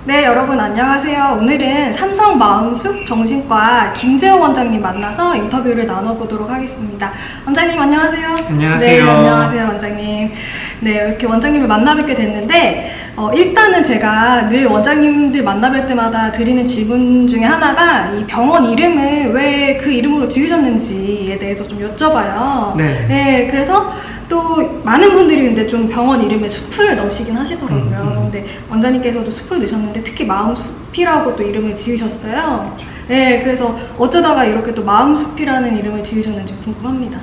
네, 여러분 안녕하세요. 오늘은 삼성 마음숲 정신과 김재호 원장님 만나서 인터뷰를 나눠보도록 하겠습니다. 원장님 안녕하세요. 안녕하세요. 네, 안녕하세요 원장님. 네, 이렇게 원장님을 만나뵙게 됐는데 일단은 제가 늘 원장님들 만나뵐 때마다 드리는 질문 중에 하나가 이 병원 이름을 왜 그 이름으로 지으셨는지에 대해서 좀 여쭤봐요. 네. 그래서 또 많은 분들이 근데 좀 병원 이름에 숲을 넣으시긴 하시더라고요. 근데 원장님께서도 숲을 넣으셨는데 특히 마음숲이라고 또 이름을 지으셨어요. 네, 그래서 어쩌다가 이렇게 또 마음숲이라는 이름을 지으셨는지 궁금합니다.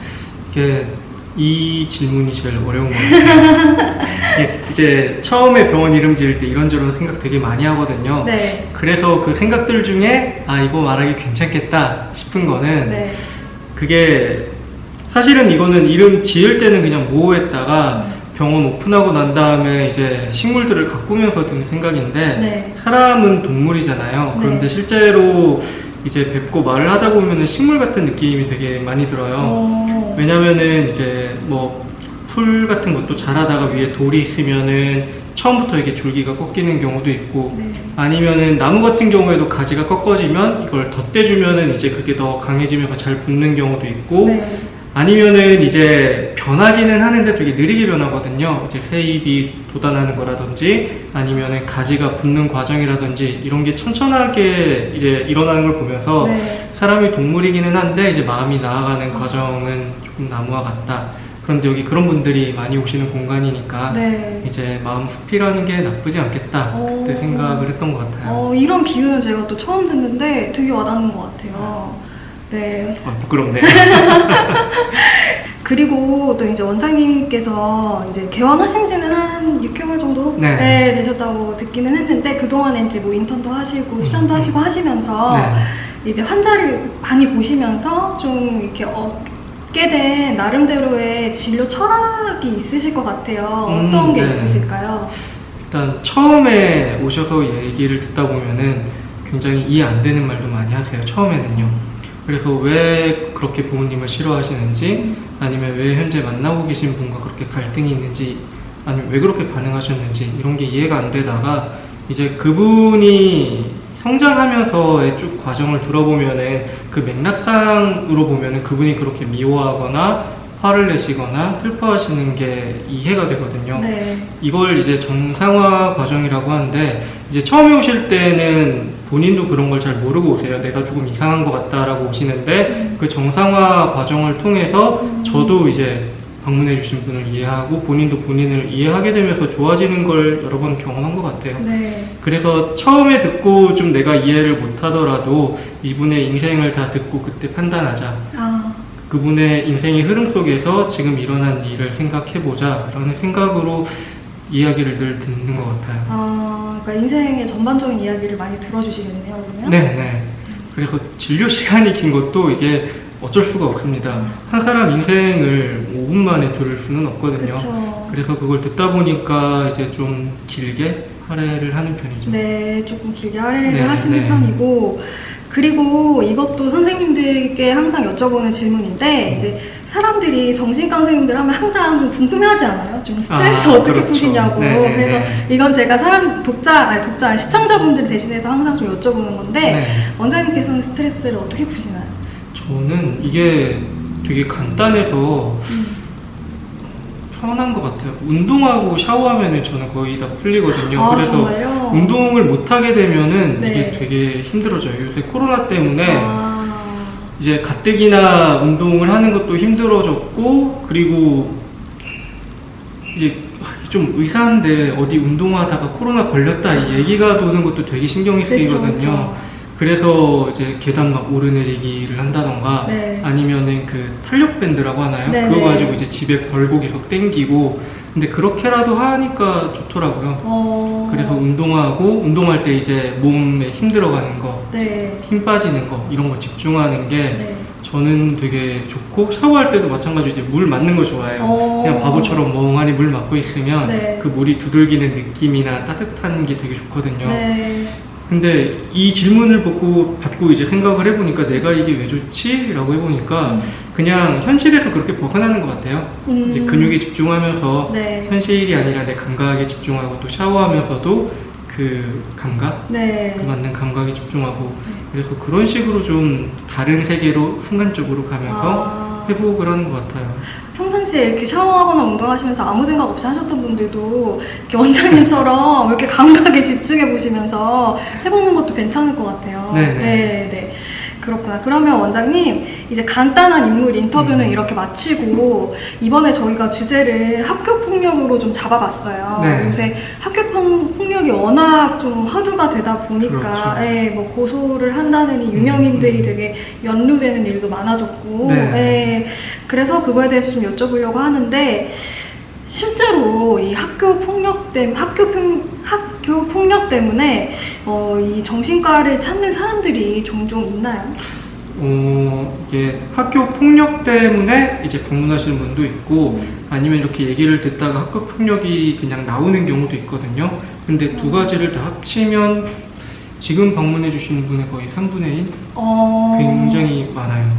이 질문이 제일 어려운 것 같아요. 이제 처음에 병원 이름 지을 때 이런저런 생각 되게 많이 하거든요. 네. 그래서 그 생각들 중에 이거 말하기 괜찮겠다 싶은 거는 네. 그게 사실은 이거는 이름 지을 때는 그냥 모호했다가 병원 오픈하고 난 다음에 이제 식물들을 가꾸면서 든 생각인데 네. 사람은 동물이잖아요. 그런데 네. 실제로 이제 뵙고 말을 하다 보면은 식물 같은 느낌이 되게 많이 들어요. 왜냐면은 이제 뭐 풀 같은 것도 자라다가 위에 돌이 있으면은 처음부터 이게 줄기가 꺾이는 경우도 있고, 네. 아니면은 나무 같은 경우에도 가지가 꺾어지면 이걸 덧대주면은 이제 그게 더 강해지면서 잘 붙는 경우도 있고, 네. 아니면은 이제 변하기는 하는데 되게 느리게 변하거든요. 이제 새잎이 돋아나는 거라든지 아니면은 가지가 붙는 과정이라든지 이런 게 천천하게 이제 일어나는 걸 보면서 네. 사람이 동물이기는 한데 이제 마음이 나아가는 과정은 조금 나무와 같다. 그런데 여기 그런 분들이 많이 오시는 공간이니까 네. 이제 마음 숲이라는 게 나쁘지 않겠다. 그때 생각을 했던 것 같아요. 이런 비유는 제가 또 처음 듣는데 되게 와닿는 것 같아요. 네. 부끄럽네. 그리고 또 이제 원장님께서 이제 개원하신 지는 한 6개월 정도 네. 되셨다고 듣기는 했는데 그동안에 이제 뭐 인턴도 하시고 수련도 하시고 하시면서 이제 환자를 많이 보시면서 좀 이렇게 얻게 된 나름대로의 진료 철학이 있으실 것 같아요. 어떤 게 네. 있으실까요? 일단 처음에 오셔서 얘기를 듣다 보면은 굉장히 이해 안 되는 말도 많이 하세요. 처음에는요. 그래서 왜 그렇게 부모님을 싫어하시는지, 아니면 왜 현재 만나고 계신 분과 그렇게 갈등이 있는지, 아니면 왜 그렇게 반응하셨는지 이런 게 이해가 안 되다가 이제 그분이 성장하면서의 쭉 과정을 들어보면은 그 맥락상으로 보면은 그분이 그렇게 미워하거나 화를 내시거나 슬퍼하시는 게 이해가 되거든요. 네. 이걸 이제 정상화 과정이라고 하는데, 이제 처음에 오실 때는 본인도 그런 걸 잘 모르고 오세요. 내가 조금 이상한 것 같다라고 오시는데 그 정상화 과정을 통해서 저도 이제 방문해 주신 분을 이해하고 본인도 본인을 이해하게 되면서 좋아지는 걸 여러 번 경험한 것 같아요. 네. 그래서 처음에 듣고 좀 내가 이해를 못하더라도 이분의 인생을 다 듣고 그때 판단하자. 그분의 인생의 흐름 속에서 지금 일어난 일을 생각해보자 라는 생각으로 이야기를 늘 듣는 것 같아요. 그러니까 인생의 전반적인 이야기를 많이 들어주시겠네요, 그러면? 네. 그래서 진료 시간이 긴 것도 이게 어쩔 수가 없습니다. 한 사람 인생을 5분 만에 들을 수는 없거든요. 그쵸. 그래서 그걸 듣다 보니까 이제 좀 길게 할애를 하는 편이죠. 네, 조금 길게 할애를 하시는 편이고, 그리고 이것도 선생님들께 항상 여쭤보는 질문인데, 이제 사람들이 정신과 선생님들 하면 항상 좀 궁금해하지 않아요? 좀 스트레스 어떻게 그렇죠. 푸시냐고. 그래서 이건 제가 시청자분들 대신해서 항상 좀 여쭤보는 건데, 원장님께서는 스트레스를 어떻게 푸시나요? 저는 이게 되게 간단해서 편한 것 같아요. 운동하고 샤워하면은 저는 거의 다 풀리거든요. 그래서 정말요? 운동을 못하게 되면은 네. 이게 되게 힘들어져요. 요새 코로나 때문에 이제 가뜩이나 운동을 하는 것도 힘들어졌고, 그리고 이제 좀 의사인데 어디 운동하다가 코로나 걸렸다 이 얘기가 도는 것도 되게 신경이 쓰이거든요. 그쵸. 그래서 이제 계단 막 오르내리기를 한다던가 아니면은 그 탄력밴드라고 하나요? 그거 가지고 이제 집에 걸고 계속 땡기고, 근데 그렇게라도 하니까 좋더라고요. 그래서 운동할 때 이제 몸에 힘 들어가는 거, 힘 빠지는 거 이런 거 집중하는 게 저는 되게 좋고, 샤워할 때도 마찬가지로 이제 물 맞는 거 좋아해요. 그냥 바보처럼 멍하니 물 맞고 있으면 그 물이 두들기는 느낌이나 따뜻한 게 되게 좋거든요. 근데 이 질문을 받고 이제 생각을 해보니까 내가 이게 왜 좋지? 라고 해보니까 그냥 현실에서 그렇게 벗어나는 것 같아요. 이제 근육에 집중하면서 현실이 아니라 내 감각에 집중하고 또 샤워하면서도 그 감각, 네. 그 맞는 감각에 집중하고 그래서 그런 식으로 좀 다른 세계로 순간적으로 가면서 회복을 하는 것 같아요. 평상시에 이렇게 샤워하거나 운동하시면서 아무 생각 없이 하셨던 분들도 이렇게 원장님처럼 이렇게 감각에 집중해 보시면서 해보는 것도 괜찮을 것 같아요. 네. 그렇구나. 그러면 원장님 이제 간단한 인물 인터뷰는 이렇게 마치고 이번에 저희가 주제를 학교 폭력으로 좀 잡아봤어요. 네. 요새 학교 폭력이 워낙 좀 화두가 되다 보니까 그렇죠. 뭐 고소를 한다느니 유명인들이 되게 연루되는 일도 많아졌고 그래서 그거에 대해서 좀 여쭤보려고 하는데 실제로 이 학교 폭력 때문에 이 정신과를 찾는 사람들이 종종 있나요? 이게 학교 폭력 때문에 이제 방문하시는 분도 있고 아니면 이렇게 얘기를 듣다가 학교 폭력이 그냥 나오는 경우도 있거든요. 근데 두 가지를 다 합치면 지금 방문해 주시는 분의 거의 3분의 1? 굉장히 많아요.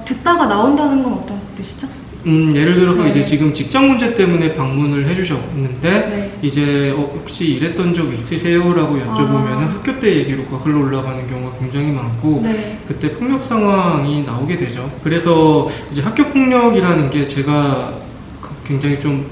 듣다가 나온다는 건 어떤 뜻이죠? 예를 들어서 이제 지금 직장 문제 때문에 방문을 해주셨는데 이제 혹시 이랬던 적 있으세요? 라고 여쭤보면 학교 때 얘기로 거슬러 올라가는 경우가 굉장히 많고 그때 폭력 상황이 나오게 되죠. 그래서 이제 학교 폭력이라는 게 제가 굉장히 좀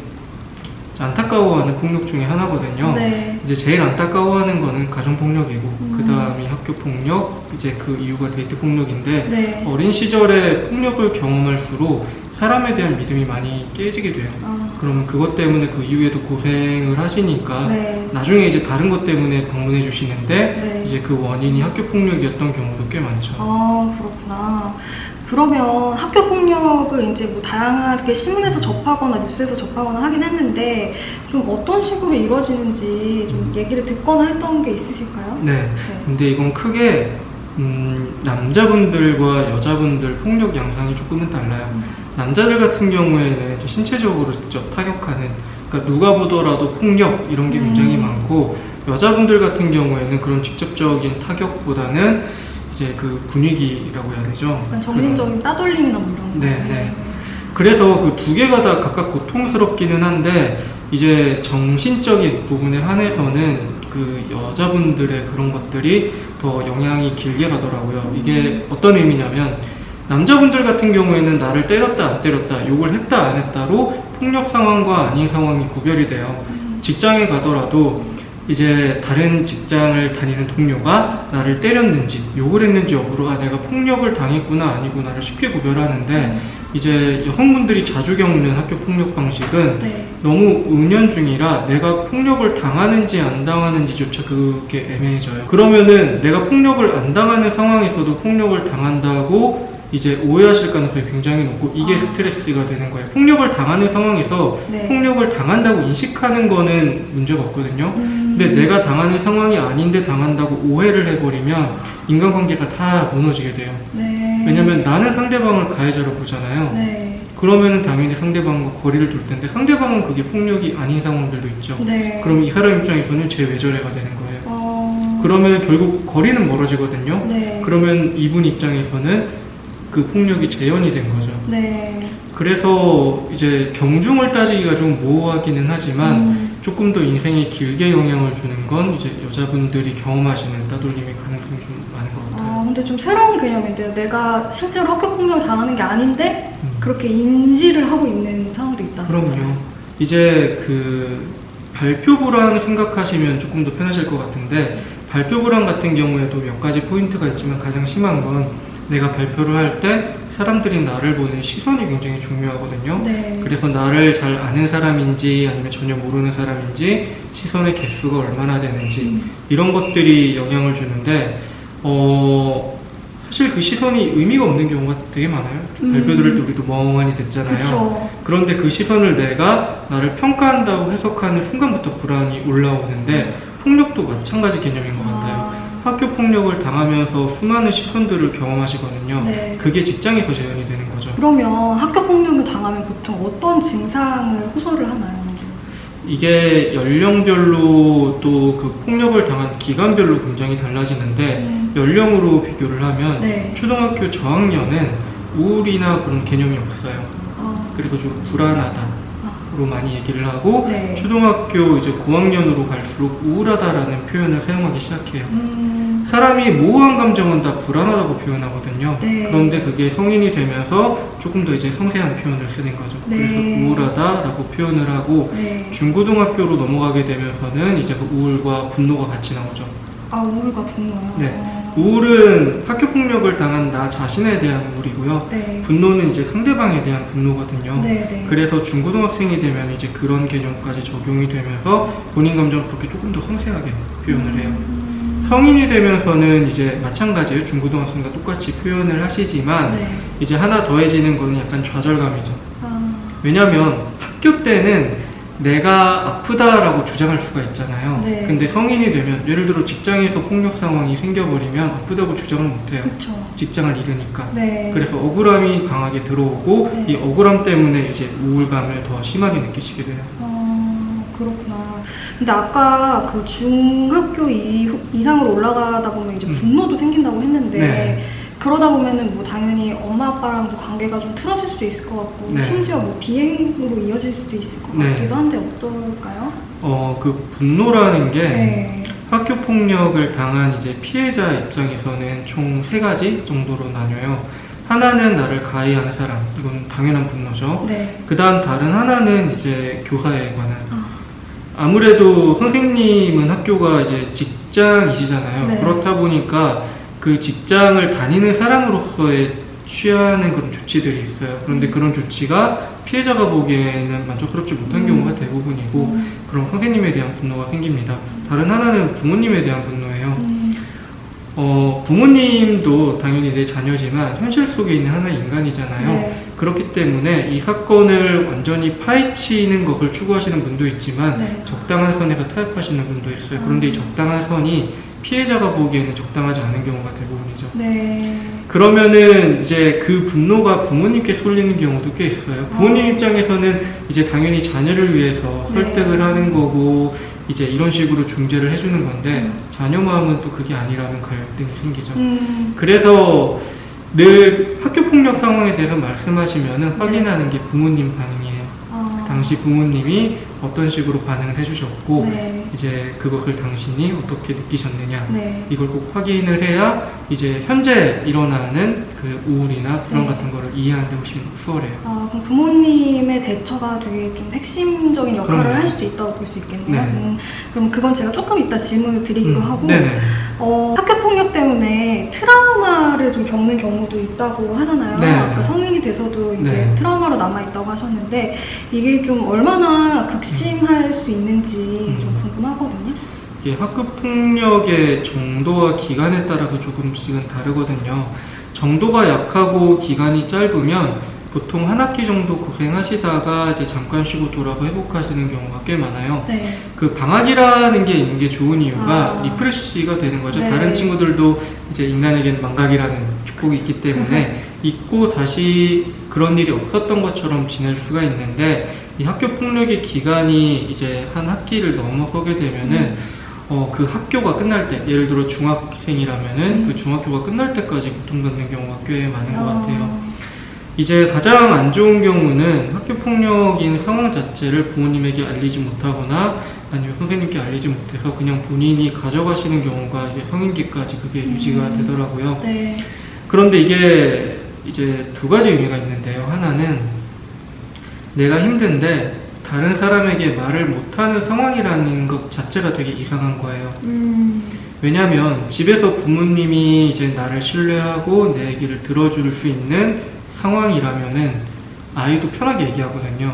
안타까워하는 폭력 중에 하나거든요. 이제 제일 안타까워하는 거는 가정폭력이고 그 다음이 학교폭력, 이제 그 이유가 데이트폭력인데 어린 시절에 폭력을 경험할수록 사람에 대한 믿음이 많이 깨지게 돼요. 그러면 그것 때문에 그 이후에도 고생을 하시니까 나중에 이제 다른 것 때문에 방문해 주시는데 이제 그 원인이 학교폭력이었던 경우도 꽤 많죠. 그렇구나. 그러면 학교폭력을 이제 뭐 다양하게 신문에서 접하거나 뉴스에서 접하거나 하긴 했는데 좀 어떤 식으로 이루어지는지 좀 얘기를 듣거나 했던 게 있으실까요? 근데 이건 크게 남자분들과 여자분들 폭력 양상이 조금은 달라요. 남자들 같은 경우에는 신체적으로 직접 타격하는, 그러니까 누가 보더라도 폭력 이런 게 굉장히 많고, 여자분들 같은 경우에는 그런 직접적인 타격보다는 이제 그 분위기라고 해야 되죠. 정신적인 따돌림이나 뭐 이런 거. 그래서 그 두 개가 다 각각 고통스럽기는 한데 이제 정신적인 부분에 한해서는 그 여자분들의 그런 것들이 더 영향이 길게 가더라고요. 이게 어떤 의미냐면 남자분들 같은 경우에는 나를 때렸다 안 때렸다, 욕을 했다 안 했다로 폭력 상황과 아닌 상황이 구별이 돼요. 직장에 가더라도 이제 다른 직장을 다니는 동료가 나를 때렸는지 욕을 했는지 여부로 내가 폭력을 당했구나 아니구나를 쉽게 구별하는데 이제 여성분들이 자주 겪는 학교 폭력 방식은 너무 은연중이라 내가 폭력을 당하는지 안 당하는지조차 그게 애매해져요. 그러면은 내가 폭력을 안 당하는 상황에서도 폭력을 당한다고 이제 오해하실 가능성이 굉장히 높고 이게 스트레스가 되는 거예요. 폭력을 당하는 상황에서 폭력을 당한다고 인식하는 거는 문제가 없거든요. 근데 내가 당하는 상황이 아닌데 당한다고 오해를 해버리면 인간관계가 다 무너지게 돼요. 왜냐면 나는 상대방을 가해자로 보잖아요. 그러면은 당연히 상대방과 거리를 둘 텐데 상대방은 그게 폭력이 아닌 상황들도 있죠. 그럼 이 사람 입장에서는 쟤 왜 저래가 되는 거예요. 그러면 결국 거리는 멀어지거든요. 그러면 이분 입장에서는 그 폭력이 재현이 된 거죠. 그래서 이제 경중을 따지기가 좀 모호하기는 하지만 조금 더 인생에 길게 영향을 주는 건 이제 여자분들이 경험하시는 따돌림의 가능성이 좀 많은 것 같아요. 근데 좀 새로운 개념인데요. 내가 실제로 학교 폭력을 당하는 게 아닌데 그렇게 인지를 하고 있는 상황도 있다. 그럼요. 이제 그 발표 불안 생각하시면 조금 더 편하실 것 같은데 발표 불안 같은 경우에도 몇 가지 포인트가 있지만 가장 심한 건 내가 발표를 할 때 사람들이 나를 보는 시선이 굉장히 중요하거든요. 그래서 나를 잘 아는 사람인지 아니면 전혀 모르는 사람인지 시선의 개수가 얼마나 되는지 이런 것들이 영향을 주는데 사실 그 시선이 의미가 없는 경우가 되게 많아요. 발표 들을 때 우리도 멍하니 듣잖아요. 그런데 그 시선을 내가 나를 평가한다고 해석하는 순간부터 불안이 올라오는데 폭력도 마찬가지 개념인 것 같아요. 학교 폭력을 당하면서 수많은 시선들을 경험하시거든요. 그게 직장에서 재현이 되는 거죠. 그러면 학교 폭력을 당하면 보통 어떤 증상을 호소를 하나요? 이게 연령별로 또 그 폭력을 당한 기간별로 굉장히 달라지는데 연령으로 비교를 하면 초등학교 저학년은 우울이나 그런 개념이 없어요. 그리고 좀 불안하다 많이 얘기를 하고 네. 초등학교 이제 고학년으로 갈수록 우울하다라는 표현을 사용하기 시작해요. 사람이 모호한 감정은 다 불안하다고 표현하거든요. 네. 그런데 그게 성인이 되면서 조금 더 이제 섬세한 표현을 쓰는 거죠. 네. 그래서 우울하다라고 표현을 하고 네. 중고등학교로 넘어가게 되면서는 이제 그 우울과 분노가 같이 나오죠. 아, 우울과 분노요? 네. 우울은 학교폭력을 당한 나 자신에 대한 우울이고요. 네. 분노는 이제 상대방에 대한 분노거든요. 네, 네. 그래서 중고등학생이 되면 이제 그런 개념까지 적용이 되면서 본인 감정을 그렇게 조금 더 섬세하게 표현을 해요. 성인이 되면서는 이제 마찬가지예요. 중고등학생과 똑같이 표현을 하시지만 네. 이제 하나 더해지는 거는 약간 좌절감이죠. 아, 왜냐면 학교 때는 내가 아프다라고 주장할 수가 있잖아요. 네. 근데 성인이 되면 예를 들어 직장에서 폭력 상황이 생겨버리면 아프다고 주장을 못해요. 그쵸. 직장을 잃으니까. 네. 그래서 억울함이 강하게 들어오고 네. 이 억울함 때문에 이제 우울감을 더 심하게 느끼시게 돼요. 그렇구나. 근데 아까 그 중학교 이상으로 올라가다 보면 이제 분노도 생긴다고 했는데 네. 그러다 보면은 뭐 당연히 엄마 아빠랑도 관계가 좀 틀어질 수도 있을 것 같고 네. 심지어 뭐 비행으로 이어질 수도 있을 것 네. 같기도 한데 어떨까요? 그 분노라는 게 네. 학교 폭력을 당한 이제 피해자 입장에서는 총 3가지 정도로 나뉘어요. 하나는 나를 가해한 사람, 이건 당연한 분노죠. 네. 그 다음 다른 하나는 이제 교사에 관한. 아무래도 선생님은 학교가 이제 직장이시잖아요. 네. 그렇다 보니까 그 직장을 다니는 사람으로서의 취하는 그런 조치들이 있어요. 그런데 그런 조치가 피해자가 보기에는 만족스럽지 못한 경우가 대부분이고 그런 선생님에 대한 분노가 생깁니다. 다른 하나는 부모님에 대한 분노예요. 부모님도 당연히 내 자녀지만 현실 속에 있는 하나의 인간이잖아요. 네. 그렇기 때문에 이 사건을 완전히 파헤치는 것을 추구하시는 분도 있지만 네. 적당한 선에서 타협하시는 분도 있어요. 그런데 이 적당한 선이 피해자가 보기에는 적당하지 않은 경우가 대부분이죠. 네. 그러면은 이제 그 분노가 부모님께 쏠리는 경우도 꽤 있어요. 부모님 입장에서는 이제 당연히 자녀를 위해서 설득을 네. 하는 거고 이제 이런 식으로 중재를 해주는 건데 자녀 마음은 또 그게 아니라면 갈등이 생기죠. 그래서 늘 학교폭력 상황에 대해서 말씀하시면은 확인하는 게 부모님 반응이에요. 당시 부모님이 어떤 식으로 반응을 해주셨고 네. 이제 그것을 당신이 어떻게 느끼셨느냐 네. 이걸 꼭 확인을 해야 이제 현재 일어나는 그 우울이나 불안 네. 같은 거를 이해하는 데 훨씬 수월해요. 그럼 부모님의 대처가 되게 좀 핵심적인 역할을 그럼요. 할 수도 있다고 볼 수 있겠네요. 네. 그럼 그건 제가 조금 이따 질문을 드리기로 하고 네네. 학교폭력 때문에 트라우마를 좀 겪는 경우도 있다고 하잖아요. 네. 아까 성인이 돼서도 이제 네. 트라우마로 남아있다고 하셨는데 이게 좀 얼마나 극심할 수 있는지 좀 궁금하거든요. 이게 학교폭력의 정도와 기간에 따라서 조금씩은 다르거든요. 정도가 약하고 기간이 짧으면 보통 한 학기 정도 고생하시다가 이제 잠깐 쉬고 돌아서 회복하시는 경우가 꽤 많아요. 네. 그 방학이라는 게 있는 게 좋은 이유가 리프레시가 되는 거죠. 네. 다른 친구들도 이제 인간에겐 망각이라는 축복이 있기 때문에 잊고 다시 그런 일이 없었던 것처럼 지낼 수가 있는데 이 학교 폭력의 기간이 이제 한 학기를 넘어서게 되면은 그 학교가 끝날 때, 예를 들어 중학생이라면은 그 중학교가 끝날 때까지 고통받는 경우가 꽤 많은 것 같아요. 이제 가장 안 좋은 경우는 학교 폭력인 상황 자체를 부모님에게 알리지 못하거나 아니면 선생님께 알리지 못해서 그냥 본인이 가져가시는 경우가 이제 성인기까지 그게 유지가 되더라고요. 네. 그런데 이게 이제 2가지 의미가 있는데요. 하나는 내가 힘든데 다른 사람에게 말을 못하는 상황이라는 것 자체가 되게 이상한 거예요. 왜냐하면 집에서 부모님이 이제 나를 신뢰하고 내 얘기를 들어줄 수 있는 상황이라면은 아이도 편하게 얘기하거든요.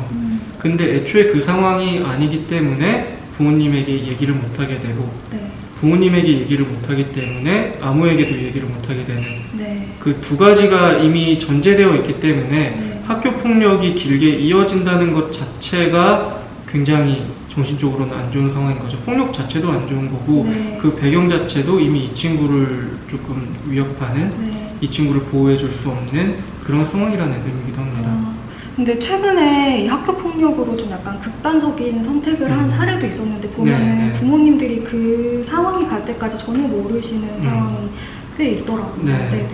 근데 애초에 그 상황이 아니기 때문에 부모님에게 얘기를 못하게 되고 네. 부모님에게 얘기를 못하기 때문에 아무에게도 얘기를 못하게 되는 네. 그 2가지가 이미 전제되어 있기 때문에 네. 학교 폭력이 길게 이어진다는 것 자체가 굉장히 정신적으로는 안 좋은 상황인 거죠. 폭력 자체도 안 좋은 거고 네. 그 배경 자체도 이미 이 친구를 조금 위협하는 네. 이 친구를 보호해 줄 수 없는 그런 상황이라는 의미기도 합니다. 근데 최근에 이 학교 폭력으로 좀 약간 극단적인 선택을 한 사례도 있었는데 보면 네. 부모님들이 그 상황이 갈 때까지 전혀 모르시는 상황이 꽤 있더라고요. 네. 네네.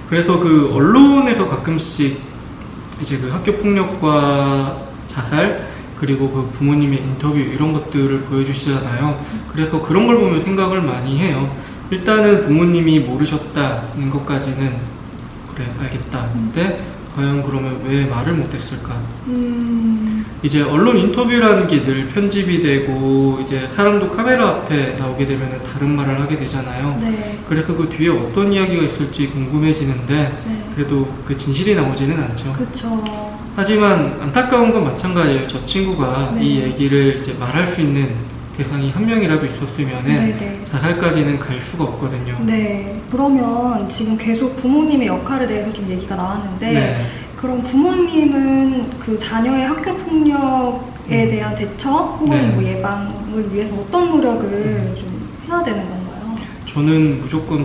그래서 그 언론에서 가끔씩 이제 그 학교 폭력과 자살 그리고 그 부모님의 인터뷰 이런 것들을 보여주시잖아요. 그래서 그런 걸 보면 생각을 많이 해요. 일단은 부모님이 모르셨다는 것까지는 그래 알겠다. 근데 과연 그러면 왜 말을 못했을까? 이제 언론 인터뷰라는 게 늘 편집이 되고 이제 사람도 카메라 앞에 나오게 되면 다른 말을 하게 되잖아요. 네. 그래서 그 뒤에 어떤 이야기가 있을지 궁금해지는데 네. 그래도 그 진실이 나오지는 않죠. 그쵸. 하지만 안타까운 건 마찬가지예요. 저 친구가 네. 이 얘기를 이제 말할 수 있는 대상이 한 명이라도 있었으면 네네. 자살까지는 갈 수가 없거든요. 네. 그러면 지금 계속 부모님의 역할에 대해서 좀 얘기가 나왔는데 네. 그럼 부모님은 그 자녀의 학교 폭력에 대한 대처 혹은 네. 뭐 예방을 위해서 어떤 노력을 좀 해야 되는 건가요? 저는 무조건